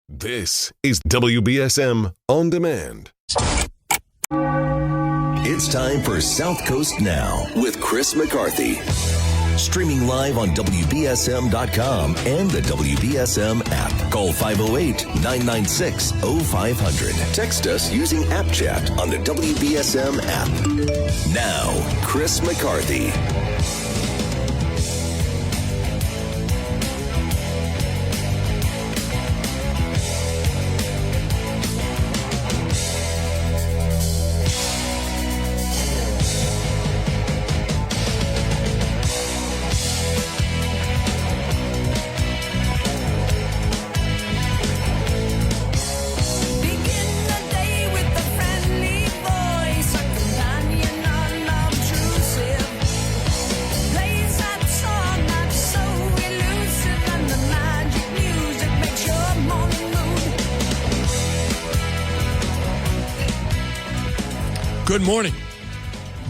This is WBSM On Demand. It's time for South Coast Now with Chris McCarthy. Streaming live on WBSM.com and the WBSM app. Call 508-996-0500. Text us using App Chat on the WBSM app. Now, Chris McCarthy. Good morning.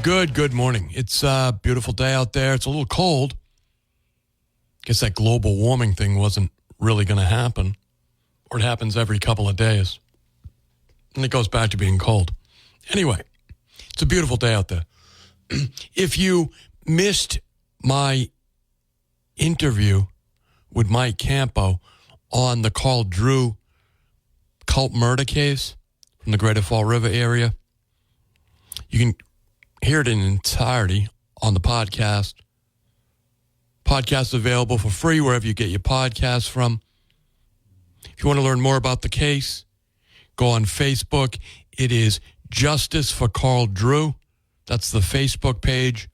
Good morning. It's a beautiful day out there. It's a little cold. Guess that global warming thing wasn't really going to happen. Or it happens every couple of days. And it goes back to being cold. Anyway, it's a beautiful day out there. If you missed my interview with Mike Campo on the Carl Drew cult murder case from the Greater Fall River area, you can hear it in entirety on the podcast. Podcast is available for free wherever you get your podcasts from. If you want to learn more about the case, go on Facebook. It is Justice for Carl Drew. That's the Facebook page.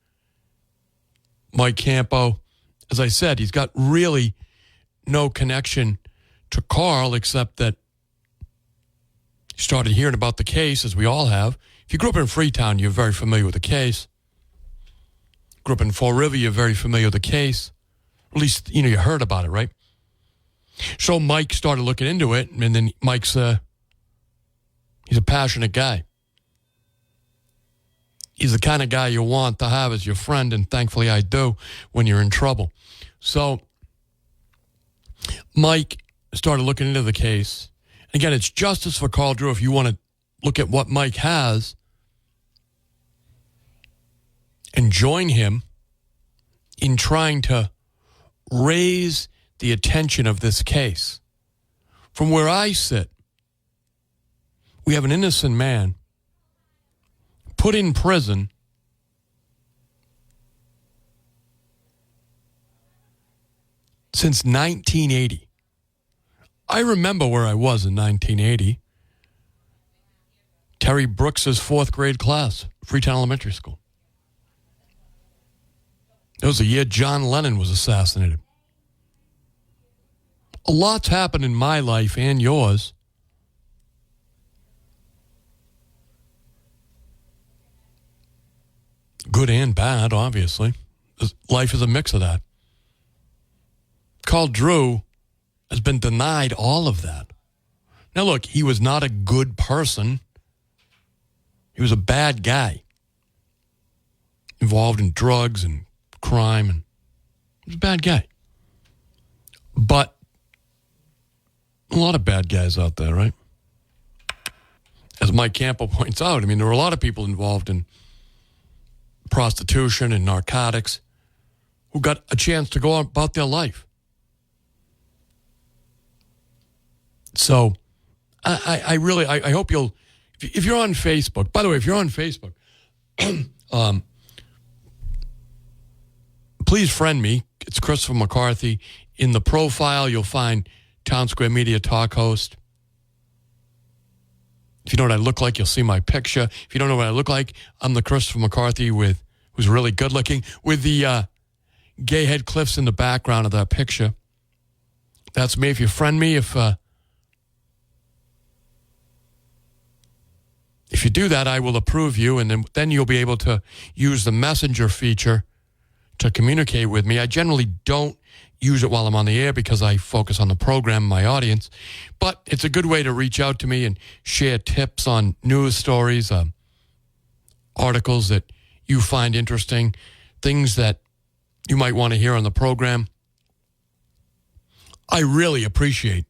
Mike Campo, as I said, he's got really no connection to Carl except that he started hearing about the case, as we all have. If you grew up in Freetown, you're very familiar with the case. Grew up in Fall River, you're very familiar with the case. At least, you heard about it, right? So Mike started looking into it, and then Mike's he's a passionate guy. He's the kind of guy you want to have as your friend, and thankfully I do when you're in trouble. So Mike started looking into the case. Again, it's Justice for Carl Drew if you want to look at what Mike has and join him in trying to raise the attention of this case. From where I sit, we have an innocent man put in prison since 1980. I remember where I was in 1980. Terry Brooks's fourth grade class, Freetown Elementary School. It was the year John Lennon was assassinated. A lot's happened in my life and yours. Good and bad, obviously. Life is a mix of that. Carl Drew has been denied all of that. Now look, he was not a good person. He was a bad guy. Involved in drugs and crime, and he was a bad guy. But a lot of bad guys out there, right? As Mike Campo points out, there were a lot of people involved in prostitution and narcotics who got a chance to go about their life. So I really hope you'll, if you're on Facebook, by the way, if you're on Facebook, please friend me. It's Christopher McCarthy. In the profile, you'll find Town Square Media Talk Host. If you know what I look like, you'll see my picture. If you don't know what I look like, I'm the Christopher McCarthy who's really good looking, with the Gay Head Cliffs in the background of that picture. That's me. If you friend me, if you do that, I will approve you, and then you'll be able to use the messenger feature to communicate with me. I generally don't use it while I'm on the air because I focus on the program, my audience. But it's a good way to reach out to me and share tips on news stories, articles that you find interesting, things that you might want to hear on the program. I really appreciate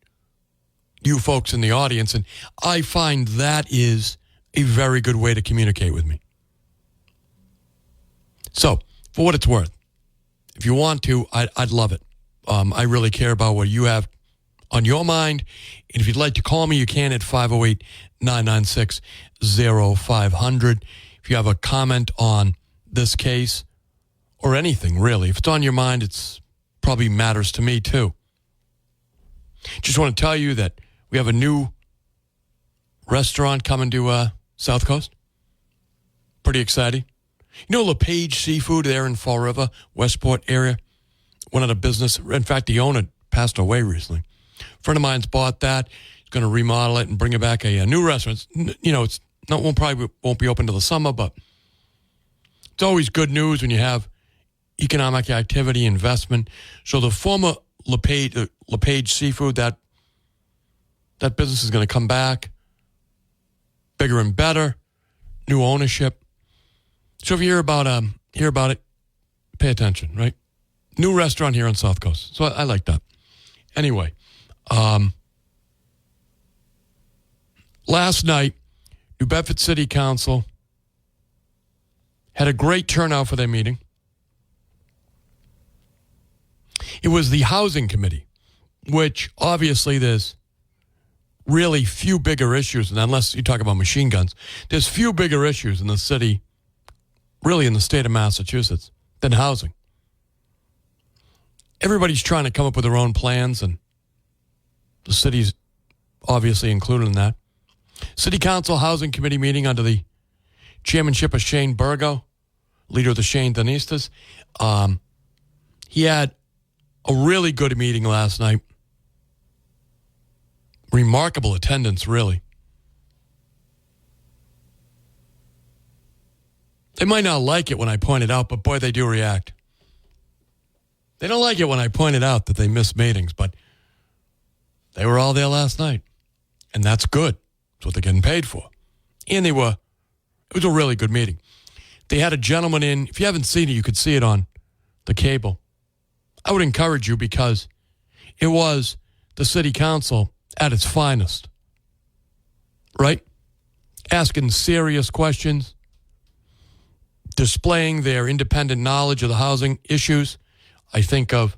you folks in the audience, and I find that is a very good way to communicate with me. So, for what it's worth, if you want to, I'd love it. I really care about what you have on your mind. And if you'd like to call me, you can at 508-996-0500. If you have a comment on this case or anything, really, if it's on your mind, it's probably matters to me too. Just want to tell you that we have a new restaurant coming to South Coast. Pretty exciting. You know LePage Seafood there in Fall River, Westport area? Went out of business. In fact, the owner passed away recently. A friend of mine's bought that. He's going to remodel it and bring it back a new restaurant. It's probably won't be open till the summer, but it's always good news when you have economic activity, investment. So the former LePage Seafood, that business is going to come back, bigger and better, new ownership. So if you hear about it, pay attention, right? New restaurant here on South Coast. So I like that. Anyway, last night, New Bedford City Council had a great turnout for their meeting. It was the Housing Committee, which obviously there's really few bigger issues, and unless you talk about machine guns, there's few bigger issues in the city, really in the state of Massachusetts, than housing. Everybody's trying to come up with their own plans, and the city's obviously included in that. City Council Housing Committee meeting under the chairmanship of Shane Burgo, leader of the Shane Donistas. He had a really good meeting last night. Remarkable attendance, really. They might not like it when I point it out, but boy, they do react. They don't like it when I point it out that they miss meetings, but they were all there last night. And that's good. That's what they're getting paid for. And it was a really good meeting. They had a gentleman in. If you haven't seen it, you could see it on the cable. I would encourage you because it was the city council at its finest. Right? Asking serious questions, displaying their independent knowledge of the housing issues. I think of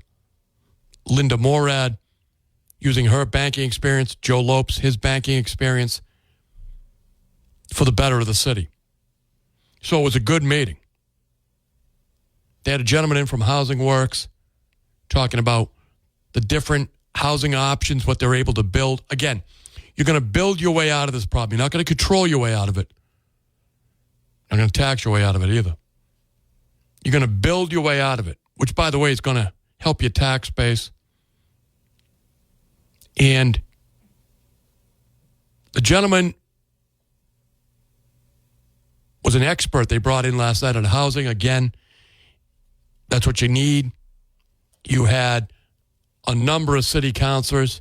Linda Morad using her banking experience, Joe Lopes, his banking experience for the better of the city. So it was a good meeting. They had a gentleman in from Housing Works talking about the different housing options, what they're able to build. Again, you're going to build your way out of this problem. You're not going to control your way out of it. You're not going to tax your way out of it either. You're going to build your way out of it, which, by the way, is going to help your tax base. And the gentleman was an expert they brought in last night on housing. Again, that's what you need. You had a number of city councilors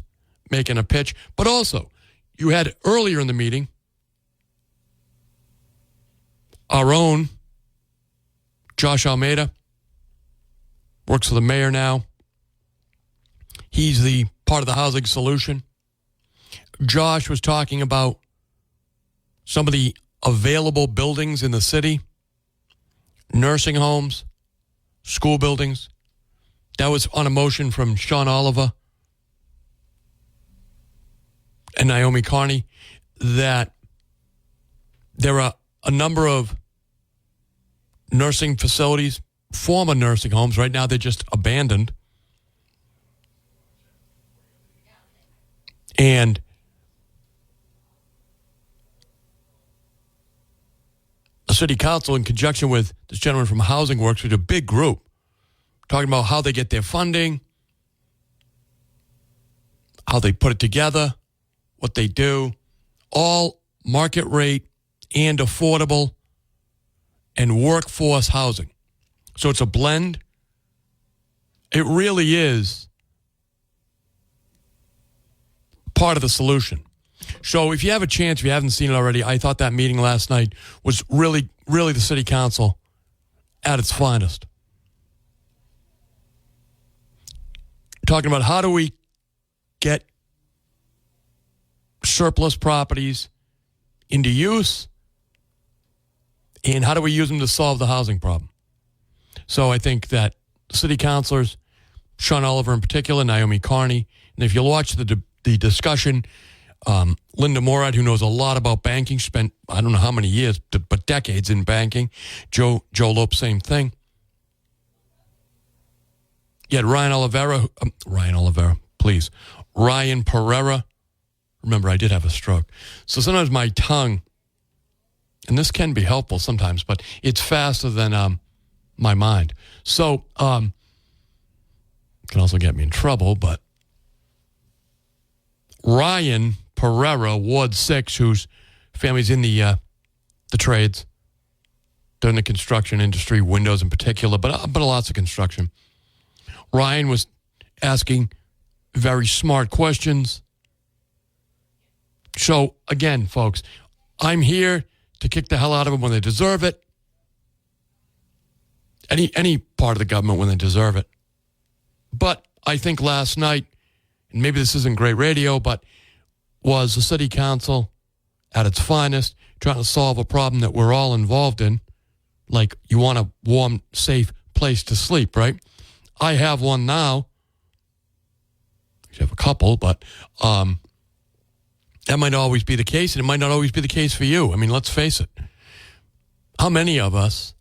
making a pitch, but also you had earlier in the meeting our own Josh Almeida, works for the mayor now. He's the part of the housing solution. Josh was talking about some of the available buildings in the city, nursing homes, school buildings. That was on a motion from Sean Oliver and Naomi Carney that there are a number of nursing facilities, former nursing homes. Right now, they're just abandoned. And the city council, in conjunction with this gentleman from Housing Works, with a big group, talking about how they get their funding, how they put it together, what they do, all market rate and affordable and workforce housing. So it's a blend. It really is part of the solution. So if you have a chance, if you haven't seen it already, I thought that meeting last night was really, really the city council at its finest. Talking about how do we get surplus properties into use, and how do we use them to solve the housing problem? So I think that city councilors, Sean Oliver in particular, Naomi Carney, and if you'll watch the discussion, Linda Morad, who knows a lot about banking, spent I don't know how many years, but decades in banking. Joe Lope, same thing. You had Ryan Pereira. Remember, I did have a stroke. So sometimes my tongue, and this can be helpful sometimes, but it's faster than my mind. So can also get me in trouble, but Ryan Pereira, Ward 6, whose family's in the trades. They're in the construction industry, windows in particular, but lots of construction. Ryan was asking very smart questions. So, again, folks, I'm here to kick the hell out of them when they deserve it. Any part of the government when they deserve it. But I think last night, and maybe this isn't great radio, but was the city council at its finest, trying to solve a problem that we're all involved in. Like, you want a warm, safe place to sleep, right? I have one now. I have a couple, but that might always be the case, and it might not always be the case for you. I mean, let's face it. How many of us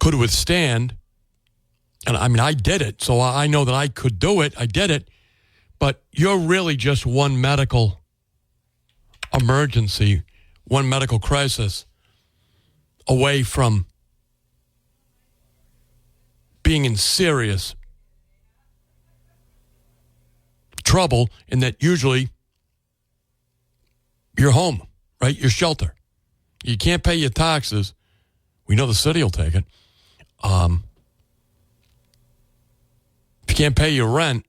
could withstand, and I mean, I did it, so I know that I could do it. I did it, but you're really just one medical emergency, one medical crisis away from being in serious trouble, in that usually you're home, right? Your shelter. You can't pay your taxes. We know the city will take it. If you can't pay your rent,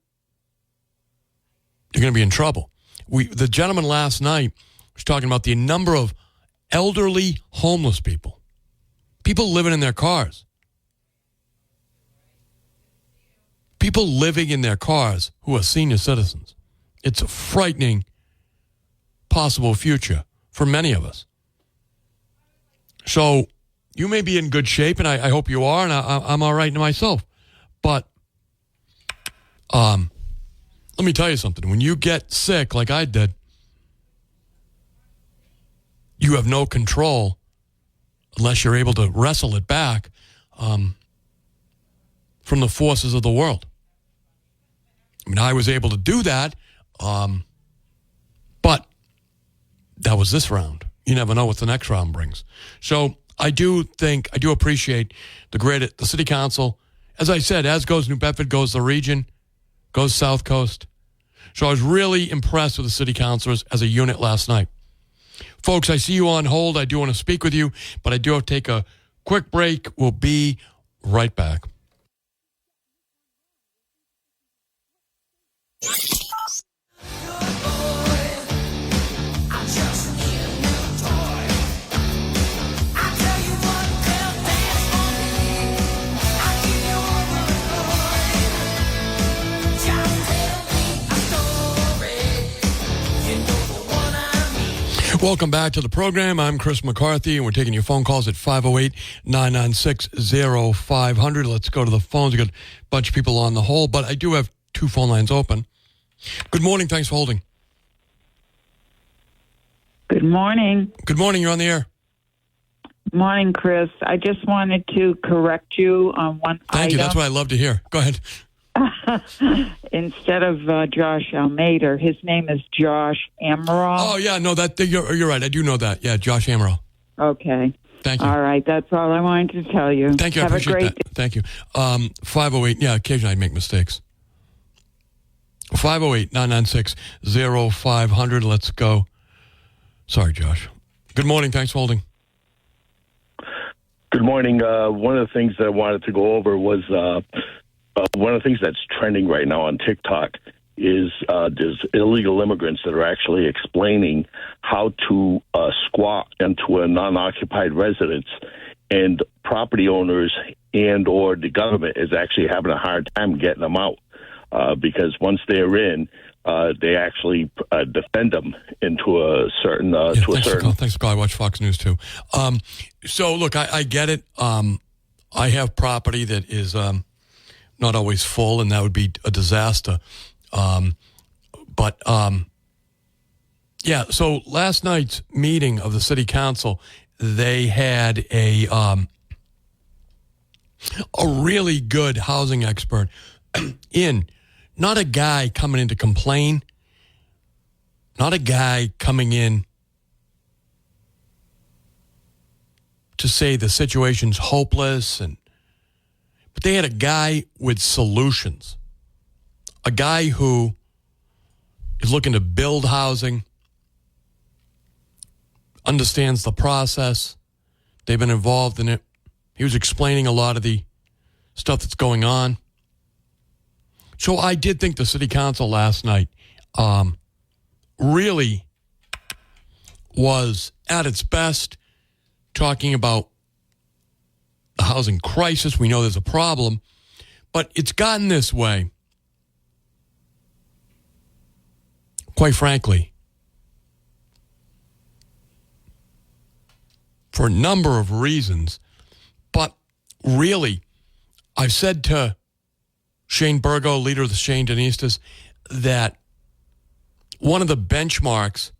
you're going to be in trouble. The gentleman last night was talking about the number of elderly homeless people living in their cars. People living in their cars who are senior citizens. It's a frightening possible future for many of us. So you may be in good shape, and I hope you are, and I'm all right myself. But let me tell you something. When you get sick like I did, you have no control unless you're able to wrestle it back from the forces of the world. I mean, I was able to do that, but that was this round. You never know what the next round brings. So I do appreciate the city council. As I said, as goes New Bedford, goes the region, goes South Coast. So I was really impressed with the city councilors as a unit last night. Folks, I see you on hold. I do want to speak with you, but I do have to take a quick break. We'll be right back. Welcome back to the program. I'm Chris McCarthy, and we're taking your phone calls at 508-996-0500. Let's go to the phones. We've got a bunch of people on the hold, but I do have two phone lines open. Good morning. Thanks for holding. Good morning. Good morning. You're on the air. Morning, Chris. I just wanted to correct you on one item. Thank you. That's what I love to hear. Go ahead. Instead of Josh Almeida, his name is Josh Amaral. Oh, yeah. No, you're right. I do know that. Yeah, Josh Amaral. Okay. Thank you. All right. That's all I wanted to tell you. Thank you. Have I appreciate a great that. Thank you. 508. Yeah, occasionally I make mistakes. 508-996-0500. Let's go. Sorry, Josh. Good morning. Thanks for holding. Good morning. One of the things that I wanted to go over was one of the things that's trending right now on TikTok is there's illegal immigrants that are actually explaining how to squat into a non-occupied residence, and property owners and or the government is actually having a hard time getting them out. because once they're in, they actually defend them into a certain Thanks for calling. I watch Fox News too. So look, I get it. I have property that is not always full, and that would be a disaster. Yeah. So last night's meeting of the city council, they had a really good housing expert in. Not a guy coming in to complain. Not a guy coming in to say the situation's hopeless, but they had a guy with solutions. A guy who is looking to build housing, understands the process. They've been involved in it. He was explaining a lot of the stuff that's going on. So I did think the city council last night really was at its best, talking about the housing crisis. We know there's a problem, but it's gotten this way, quite frankly, for a number of reasons. But really, I've said to Shane Burgo, leader of the Shanedonistas, that one of the benchmarks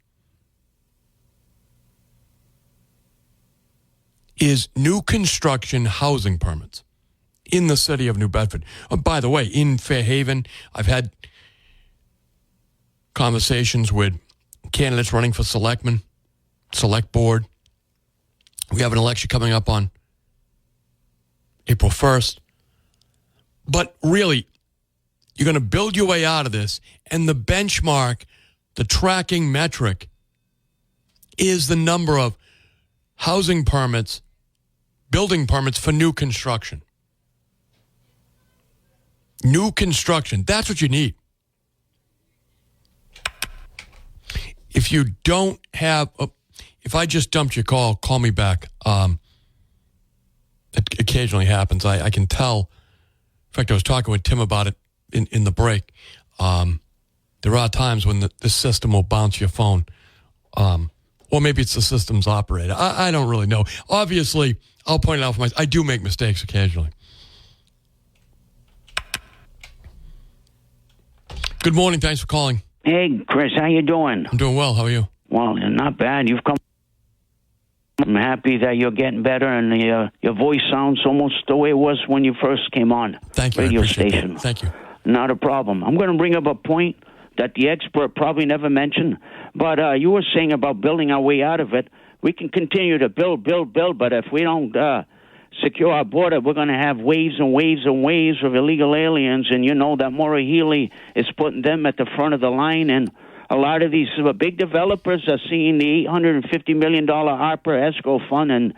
is new construction housing permits in the city of New Bedford. Oh, by the way, in Fairhaven, I've had conversations with candidates running for selectmen, select board. We have an election coming up on April 1st. But really, you're going to build your way out of this, and the benchmark, the tracking metric, is the number of housing permits, building permits for new construction. New construction, that's what you need. If you don't have, if I just dumped your call me back. It occasionally happens. I can tell. In fact, I was talking with Tim about it in the break. There are times when the system will bounce your phone. Or maybe it's the system's operator. I don't really know. Obviously, I'll point it out for myself. I do make mistakes occasionally. Good morning. Thanks for calling. Hey, Chris, how you doing? I'm doing well. How are you? Well, not bad. You've come. I'm happy that you're getting better, and your voice sounds almost the way it was when you first came on. Thank you. Radio station. That. Thank you. Not a problem. I'm going to bring up a point that the expert probably never mentioned, but you were saying about building our way out of it. We can continue to build, but if we don't secure our border, we're going to have waves and waves and waves of illegal aliens, and you know that Maura Healey is putting them at the front of the line, and a lot of these big developers are seeing the $850 million ARPA escrow fund, and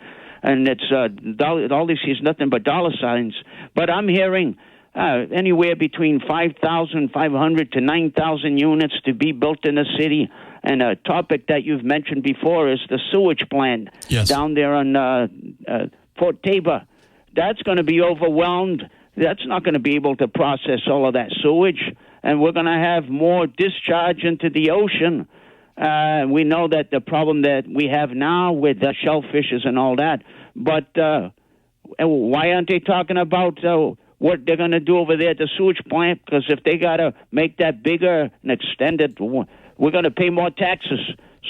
it's all they see is nothing but dollar signs. But I'm hearing anywhere between 5,500 to 9,000 units to be built in the city. And a topic that you've mentioned before is the sewage plant down there on Fort Tabor. That's going to be overwhelmed. That's not going to be able to process all of that sewage. And we're going to have more discharge into the ocean. We know that the problem that we have now with the shellfishes and all that. But why aren't they talking about what they're going to do over there at the sewage plant? Because if they got to make that bigger and extend it, we're going to pay more taxes.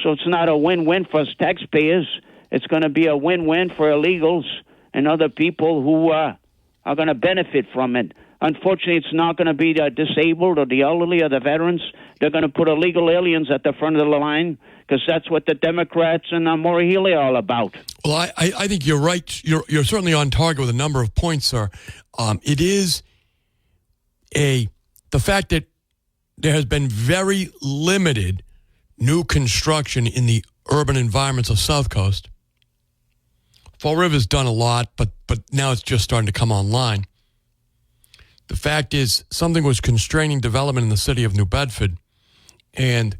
So it's not a win-win for us taxpayers. It's going to be a win-win for illegals and other people who are going to benefit from it. Unfortunately, it's not going to be the disabled or the elderly or the veterans. They're going to put illegal aliens at the front of the line because that's what the Democrats and Maura Healey are all about. Well, I think you're right. You're certainly on target with a number of points, sir. It is the fact that there has been very limited new construction in the urban environments of South Coast. Fall River's done a lot, but now it's just starting to come online. The fact is, something was constraining development in the city of New Bedford, and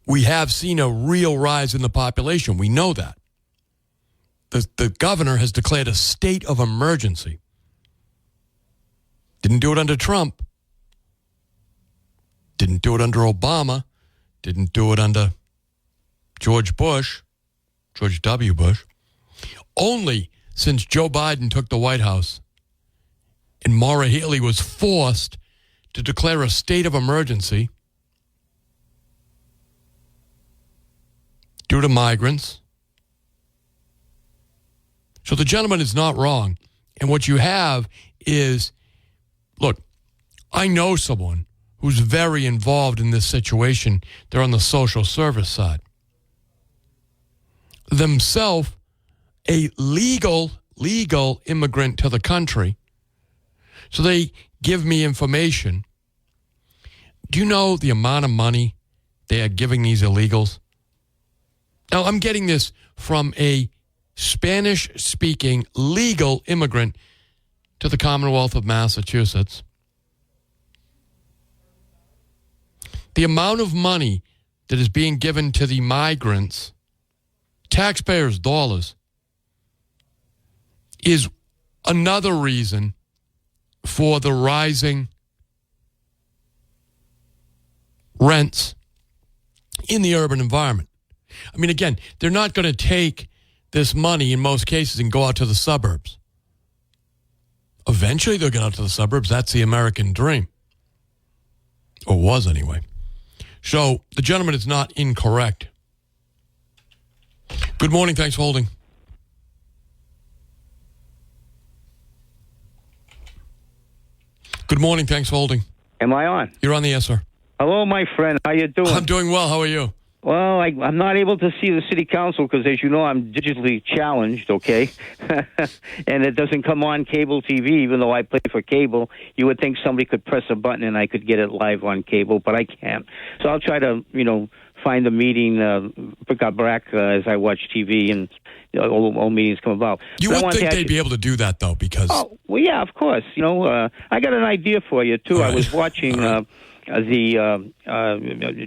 we have seen a real rise in the population. We know that. The governor has declared a state of emergency. Didn't do it under Trump. Didn't do it under Obama. Didn't do it under George W. Bush. Only since Joe Biden took the White House and Maura Healey was forced to declare a state of emergency due to migrants. So the gentleman is not wrong. And what you have is, look, I know someone who's very involved in this situation. They're on the social service side. Themselves a legal immigrant to the country. So they give me information. Do you know the amount of money they are giving these illegals? Now, I'm getting this from a Spanish-speaking legal immigrant to the Commonwealth of Massachusetts. The amount of money that is being given to the migrants, taxpayers' dollars, is another reason for the rising rents in the urban environment. I mean, again, they're not going to take this money in most cases and go out to the suburbs. Eventually they'll get out to the suburbs. That's the American dream. Or was anyway. So the gentleman is not incorrect. Good morning. Thanks for holding. Good morning. Thanks for holding. Am I on? You're on the air, sir. Hello, my friend. How you doing? I'm doing well. How are you? Well, I'm not able to see the city council because, as you know, I'm digitally challenged, okay? And it doesn't come on cable TV, even though I play for cable. You would think somebody could press a button and I could get it live on cable, but I can't. So I'll try to, find the meeting, pick up back as I watch TV and old meetings come about. You would think they'd be able to do that, though, because... Oh, well, yeah, of course. I got an idea for you, too. Right. I was watching... the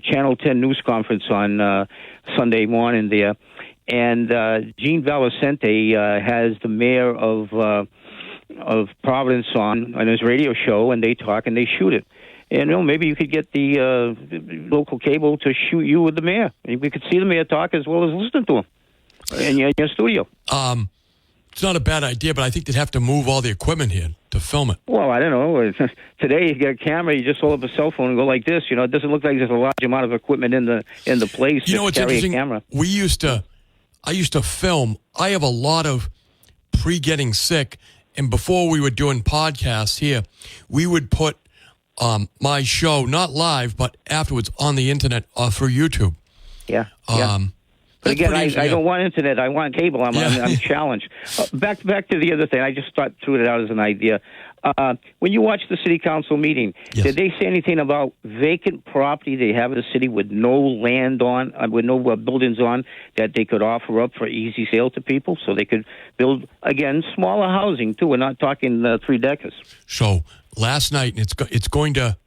Channel 10 news conference on Sunday morning there, and Gene Valicente has the mayor of Providence on his radio show, and they talk and they shoot it. And maybe you could get the local cable to shoot you with the mayor. We could see the mayor talk as well as listen to him in your studio. It's not a bad idea, but I think they'd have to move all the equipment here to film it. Well, I don't know. Today you get a camera, you just hold up a cell phone and go like this. It doesn't look like there's a large amount of equipment in the place. You know what's interesting? Camera. I used to film. I have a lot of pre-getting sick, and before we were doing podcasts here, we would put my show, not live, but afterwards on the internet through YouTube. Yeah. But again, I don't want internet. I want cable. I'm challenged. Back to the other thing. I just threw it out as an idea. When you watch the city council meeting, yes. Did they say anything about vacant property they have in the city with no land on, with no buildings on, that they could offer up for easy sale to people so they could build, again, smaller housing, too? We're not talking 3 decades. So last night, it's going to...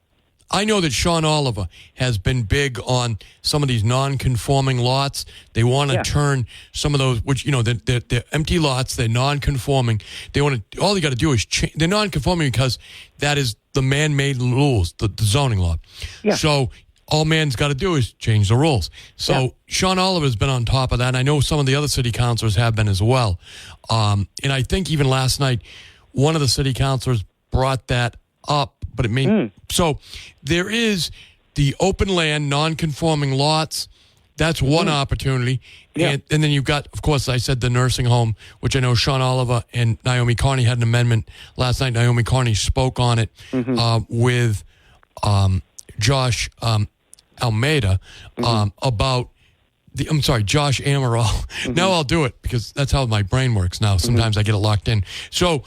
I know that Sean Oliver has been big on some of these non-conforming lots. They want to turn some of those, which, they're empty lots, they're non-conforming. All they got to do is change. They're non-conforming because that is the man-made rules, the zoning law. Yeah. So all man's got to do is change the rules. So Sean Oliver has been on top of that, and I know some of the other city councilors have been as well. And I think even last night, one of the city councilors brought that up. But it may so there is the open land, non-conforming lots. That's one opportunity. And then you've got, of course, I said the nursing home, which I know Sean Oliver and Naomi Carney had an amendment last night. Naomi Carney spoke on it with Josh Almeida about Josh Amaral. Now I'll do it because that's how my brain works now. Sometimes I get it locked in. So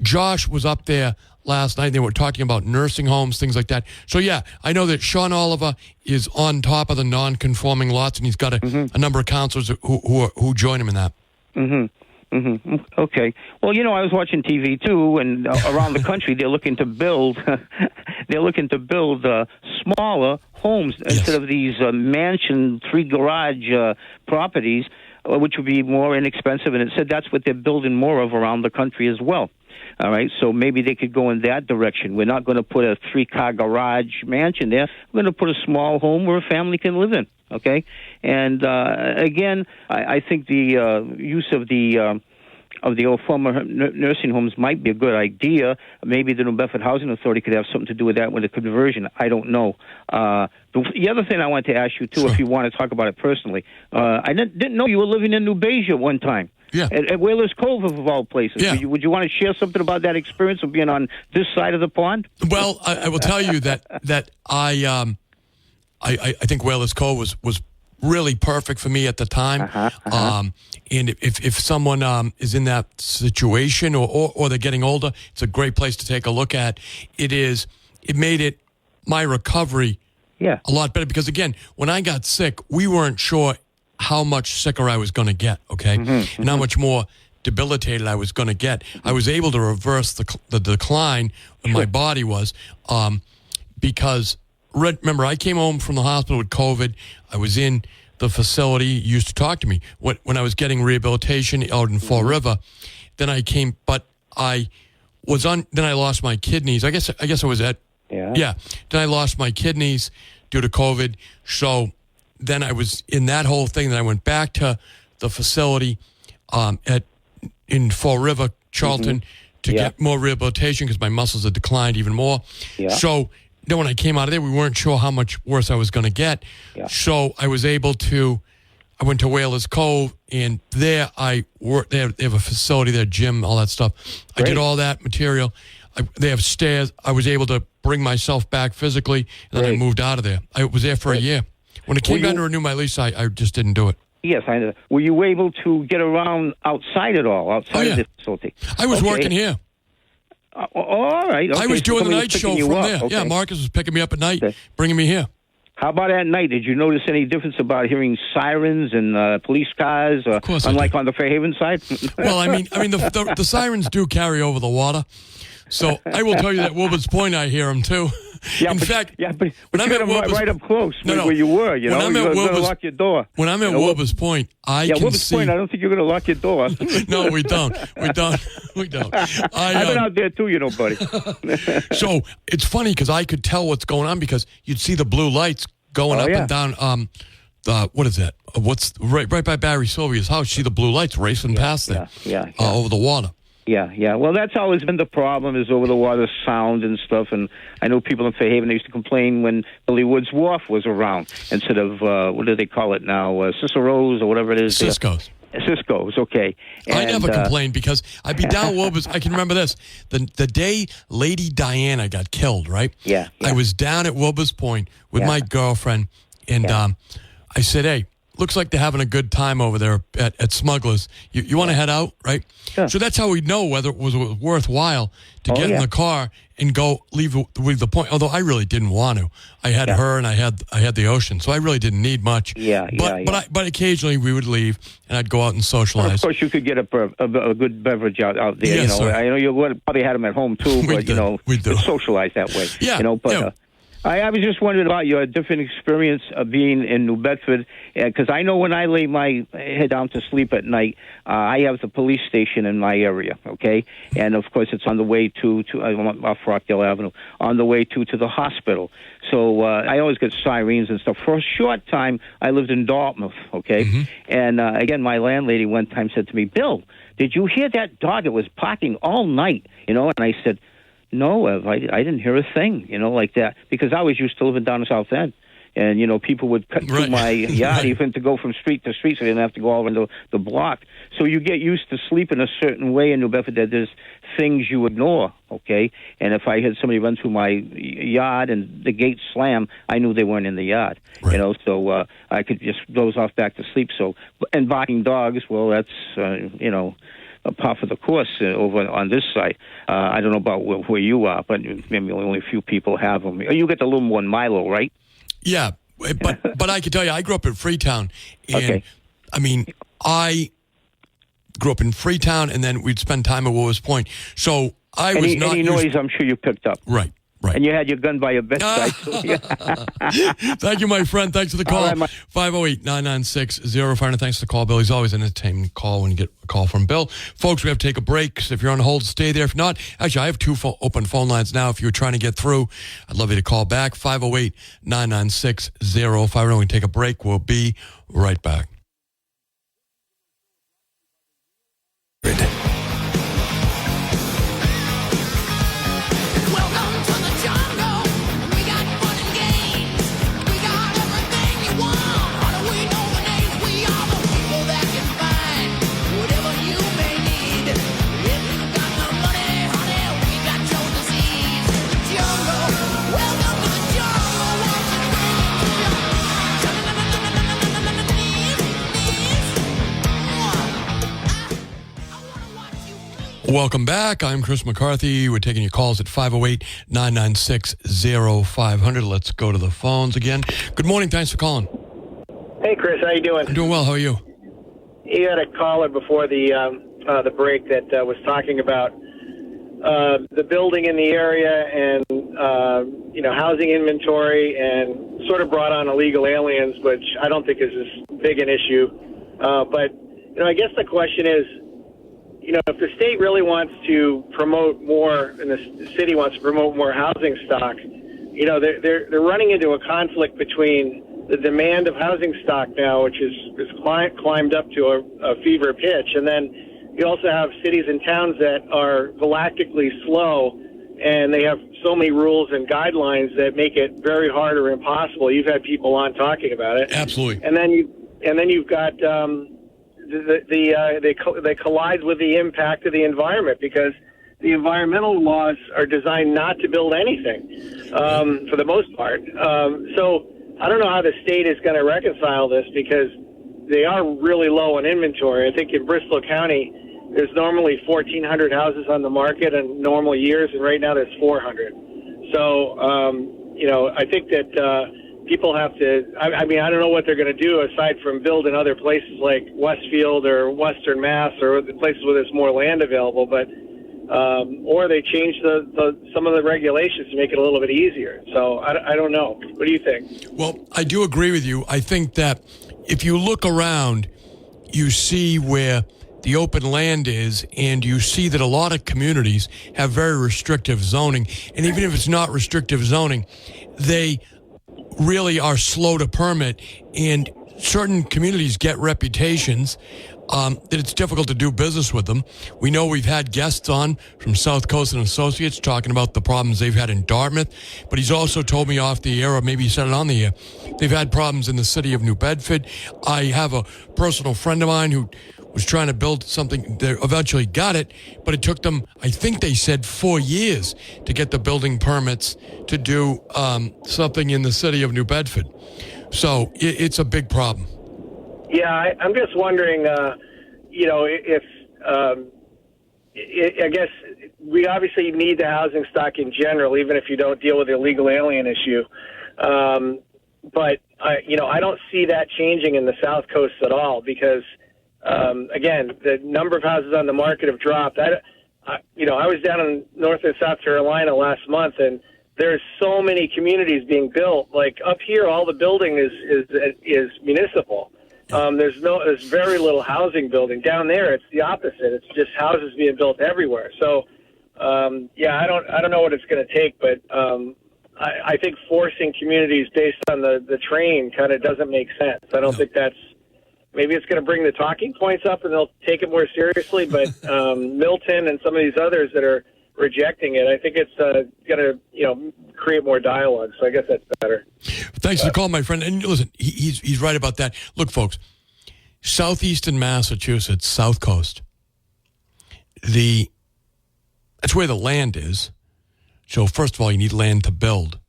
Josh was up there last night. They were talking about nursing homes, things like that. So, yeah, I know that Sean Oliver is on top of the non-conforming lots, and he's got a number of counselors who join him in that. Okay. Well, I was watching TV, too, and around the country they're looking to build smaller homes instead of these mansion, 3-garage properties, which would be more inexpensive. And it said that's what they're building more of around the country as well. All right, so maybe they could go in that direction. We're not going to put a 3-car garage mansion there. We're going to put a small home where a family can live in. Okay, and again, I think the use of the old former nursing homes might be a good idea. Maybe the New Bedford Housing Authority could have something to do with that with the conversion. I don't know. The other thing I wanted to ask you, too, if you want to talk about it personally, I didn't know you were living in New Beja one time. Yeah. At Whalers Cove, of all places. Yeah. Would you want to share something about that experience of being on this side of the pond? Well, I will tell you that I think Whalers Cove was really perfect for me at the time. And if someone is in that situation or they're getting older, it's a great place to take a look at. It made my recovery a lot better because, again, when I got sick, we weren't sure how much sicker I was going to get, okay? And how much more debilitated I was going to get. I was able to reverse the decline in my body was because, remember, I came home from the hospital with COVID. I was in the facility, used to talk to me when I was getting rehabilitation out in Fall River. Then I came, but I was on. Then I lost my kidneys. I guess I was at. Yeah. Then I lost my kidneys due to COVID. So then I was in that whole thing. Then I went back to the facility in Fall River, Charlton, to get more rehabilitation because my muscles had declined even more. Yeah. So then when I came out of there, we weren't sure how much worse I was going to get. Yeah. So I was able to, I went to Whalers Cove, and there I worked. They have a facility there, gym, all that stuff. Great. I did all that material. They have stairs. I was able to bring myself back physically, and then I moved out of there. I was there for a year. When it came down to renew my lease, I just didn't do it. Yes, I know. Were you able to get around outside at all, outside of the facility? I was working here. All right. Okay. I was doing the night show from there. Okay. Yeah, Marcus was picking me up at night, bringing me here. How about at night? Did you notice any difference about hearing sirens and police cars, of course unlike on the Fairhaven side? Well, I mean, the sirens do carry over the water. So I will tell you that Wilbert's Point, I hear them too. Yeah, in but, fact, when I'm at Wilbert's, right up close where you were, you know, you're going to lock your door. When I'm at Wilbert's Point, I can Wilber's see. Point, I don't think you're going to lock your door. No, we don't. We don't. I've been out there too, you know, buddy. So it's funny because I could tell what's going on because you'd see the blue lights going up and down. What is that? What's right by Barry Sylvia's house? See the blue lights racing past there over the water. Yeah. Well, that's always been the problem is over the water sound and stuff. And I know people in Fairhaven used to complain when Billy Woods Wharf was around instead of, what do they call it now, Cicero's or whatever it is. Cisco's. Cisco's, okay. And, I never complained because I'd be down Wilber's. I can remember this. The day Lady Diana got killed, right? Yeah. I was down at Wilber's Point with my girlfriend, and I said, hey, looks like they're having a good time over there at Smuggler's. You want to head out, right? Sure. So that's how we'd know whether it was worthwhile to get in the car and go leave the point. Although I really didn't want to. I had her and I had the ocean, so I really didn't need much. But occasionally we would leave and I'd go out and socialize. Well, of course, you could get a good beverage out there. Yes, you know, sir. I know you probably had them at home too, but you know, we do. Socialize that way. Yeah, you know, but. I was just wondering about your different experience of being in New Bedford, because I know when I lay my head down to sleep at night, I have the police station in my area, okay? And, of course, it's on the way to off Rockdale Avenue, on the way to the hospital. So I always get sirens and stuff. For a short time, I lived in Dartmouth, okay? Mm-hmm. And, again, my landlady one time said to me, Bill, did you hear that dog? It was barking all night, you know? And I said, no, I didn't hear a thing, you know, like that, because I was used to living down the South End. And, you know, people would cut through my yard even to go from street to street so they didn't have to go all around the block. So you get used to sleeping a certain way in New Bedford that there's things you ignore, okay? And if I had somebody run through my yard and the gate slam, I knew they weren't in the yard, you know, so I could just doze off back to sleep. So, and barking dogs, well, that's, you know, a par for the course over on this side. I don't know about where you are, but maybe only a few people have them. You get the little one, Milo, right? Yeah, but I can tell you, I grew up in Freetown, and I mean, I grew up in Freetown, and then we'd spend time at Wilber's Point. So I was not any noise. I'm sure you picked up. Right. Right. And you had your gun by your bedside. Thank you, my friend. Thanks for the call. All right, 508-996-0500. Thanks for the call, Bill. He's always an entertaining call when you get a call from Bill. Folks, we have to take a break. So if you're on hold, stay there. If not, actually, I have two open phone lines now. If you're trying to get through, I'd love you to call back. 508-996-0500. We take a break. We'll be right back. Welcome to the jungle. We got fun and games. We got everything you want. How do we know the names? We are the people that can find whatever you may need. If you got the money, honey, we got your disease. Jungle. Welcome to the jungle. Won't you Welcome back. I'm Chris McCarthy. We're taking your calls at 508-996-0500. Let's go to the phones again. Good morning. Thanks for calling. Hey, Chris, how you doing? I'm doing well. How are you? You had a caller before the break that was talking about the building in the area and housing inventory, and sort of brought on illegal aliens, which I don't think is as big an issue. But I guess the question is, if the state really wants to promote more, and the city wants to promote more housing stock, they're running into a conflict between the demand of housing stock now, which is climbed up to a fever pitch, and then you also have cities and towns that are galactically slow, and they have so many rules and guidelines that make it very hard or impossible. You've had people on talking about it. Absolutely. And then you've got they collide with the impact of the environment, because the environmental laws are designed not to build anything for the most part. So I don't know how the state is going to reconcile this, because they are really low on inventory. I think in Bristol County, there's normally 1,400 houses on the market in normal years, and right now there's 400. So, I think that people have to, I don't know what they're going to do aside from build in other places like Westfield or Western Mass or the places where there's more land available, but or they change some of the regulations to make it a little bit easier. So I don't know. What do you think? Well, I do agree with you. I think that if you look around, you see where the open land is, and you see that a lot of communities have very restrictive zoning. And even if it's not restrictive zoning, they really are slow to permit, and certain communities get reputations that it's difficult to do business with them. We know we've had guests on from South Coast and Associates talking about the problems they've had in Dartmouth, but he's also told me off the air, or maybe he said it on the air, they've had problems in the city of New Bedford. I have a personal friend of mine who was trying to build something. They eventually got it, but it took them, I think they said, 4 years to get the building permits to do something in the city of New Bedford. So it's a big problem. Yeah, I'm just wondering, if I guess we obviously need the housing stock in general, even if you don't deal with the illegal alien issue. But I don't see that changing in the South Coast at all, because again, the number of houses on the market have dropped. I was down in North and South Carolina last month, and there's so many communities being built. Like up here, all the building is municipal. There's very little housing building. Down there, it's the opposite. It's just houses being built everywhere. So, I don't know what it's going to take, but I think forcing communities based on the train kind of doesn't make sense. I don't think that's. Maybe it's going to bring the talking points up and they'll take it more seriously. But Milton and some of these others that are rejecting it, I think it's going to create more dialogue. So I guess that's better. Thanks for the call, my friend. And listen, he's right about that. Look, folks, southeastern Massachusetts, South Coast, that's where the land is. So first of all, you need land to build.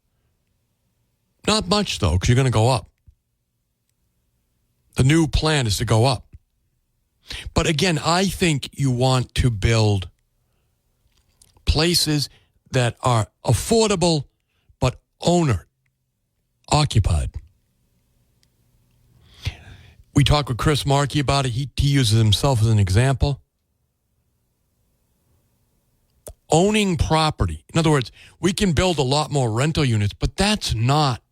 Not much, though, because you're going to go up. The new plan is to go up. But again, I think you want to build places that are affordable but owner-occupied. We talked with Chris Markey about it. He uses himself as an example. owning property. In other words, we can build a lot more rental units, but that's not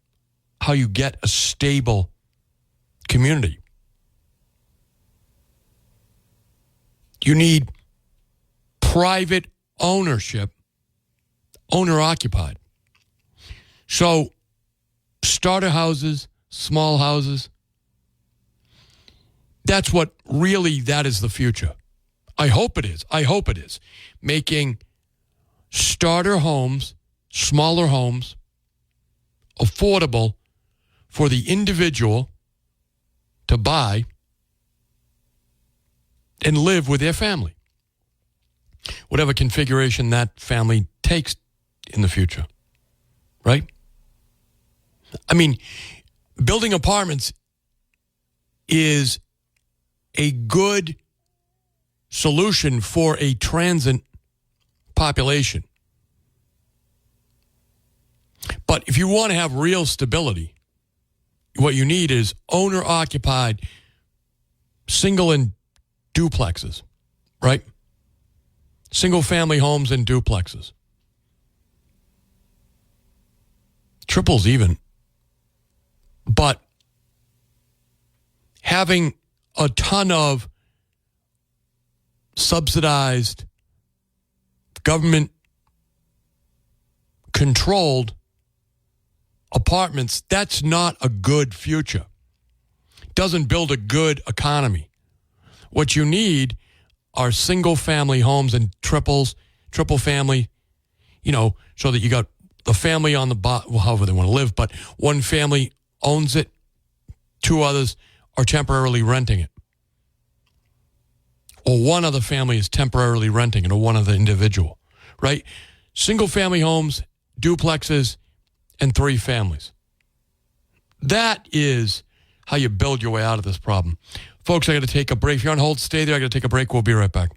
how you get a stable community. You need private ownership, owner-occupied. So starter houses, small houses, that's what really, that is the future. I hope it is. I hope it is. Making starter homes, smaller homes, affordable for the individual to buy and live with their family. Whatever configuration that family takes in the future. Right? I mean, building apartments is a good solution for a transient population. But if you want to have real stability, what you need is owner-occupied single and duplexes, right? Single-family homes and duplexes. Triples even. But having a ton of subsidized, government-controlled apartments, that's not a good future. Doesn't build a good economy. What you need are single-family homes and triple family, so that you got the family on the bottom, well, however they want to live, but one family owns it, two others are temporarily renting it. Or one other family is temporarily renting it, or one other individual, right? Single-family homes, duplexes, and 3 families. That is how you build your way out of this problem. Folks, I got to take a break. If you're on hold, stay there. I got to take a break. We'll be right back.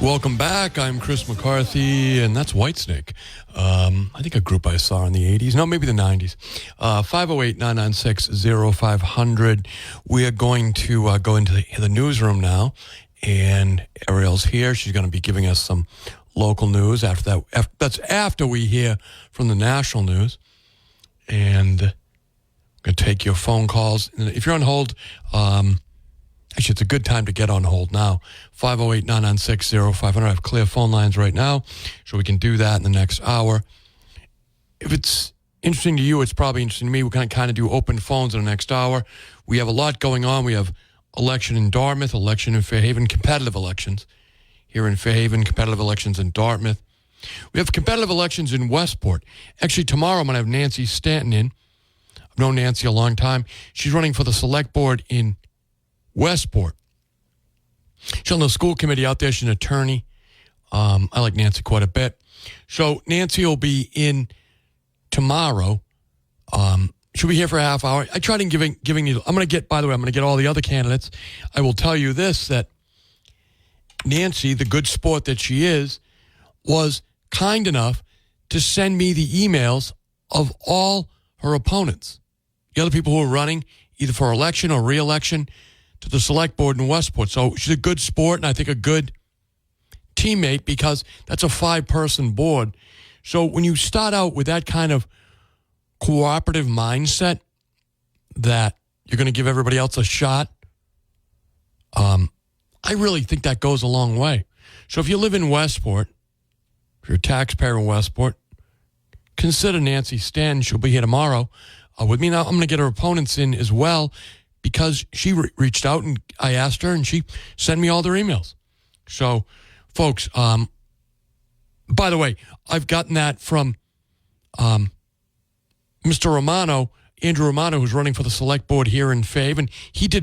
Welcome back. I'm Chris McCarthy, and that's Whitesnake. I think a group I saw in the 80s. No, maybe the 90s. 508-996-0500. We are going to go into the newsroom now, and Ariel's here. She's going to be giving us some local news. After that, that's after we hear from the national news. And I'm going to take your phone calls. And if you're on hold, actually, it's a good time to get on hold now. 508-996-0500. I have clear phone lines right now, so we can do that in the next hour. If it's interesting to you, it's probably interesting to me. We're going to kind of do open phones in the next hour. We have a lot going on. We have election in Dartmouth, election in Fairhaven, competitive elections here in Fairhaven, competitive elections in Dartmouth. We have competitive elections in Westport. Actually, tomorrow I'm going to have Nancy Stanton in. I've known Nancy a long time. She's running for the select board in Westport. She's on the school committee out there. She's an attorney. I like Nancy quite a bit. So Nancy will be in tomorrow. She'll be here for a half hour. I tried giving you, I'm going to get all the other candidates. I will tell you this, that Nancy, the good sport that she is, was kind enough to send me the emails of all her opponents. The other people who are running, either for election or re-election, to the select board in Westport. So she's a good sport, and I think a good teammate, because that's a 5-person board. So when you start out with that kind of cooperative mindset that you're going to give everybody else a shot, I really think that goes a long way. So if you live in Westport, if you're a taxpayer in Westport, consider Nancy Stanton. She'll be here tomorrow with me. Now I'm going to get her opponents in as well, because she reached out and I asked her, and she sent me all their emails. So, folks, by the way, I've gotten that from Mr. Romano, Andrew Romano, who's running for the select board here in Fairhaven. He did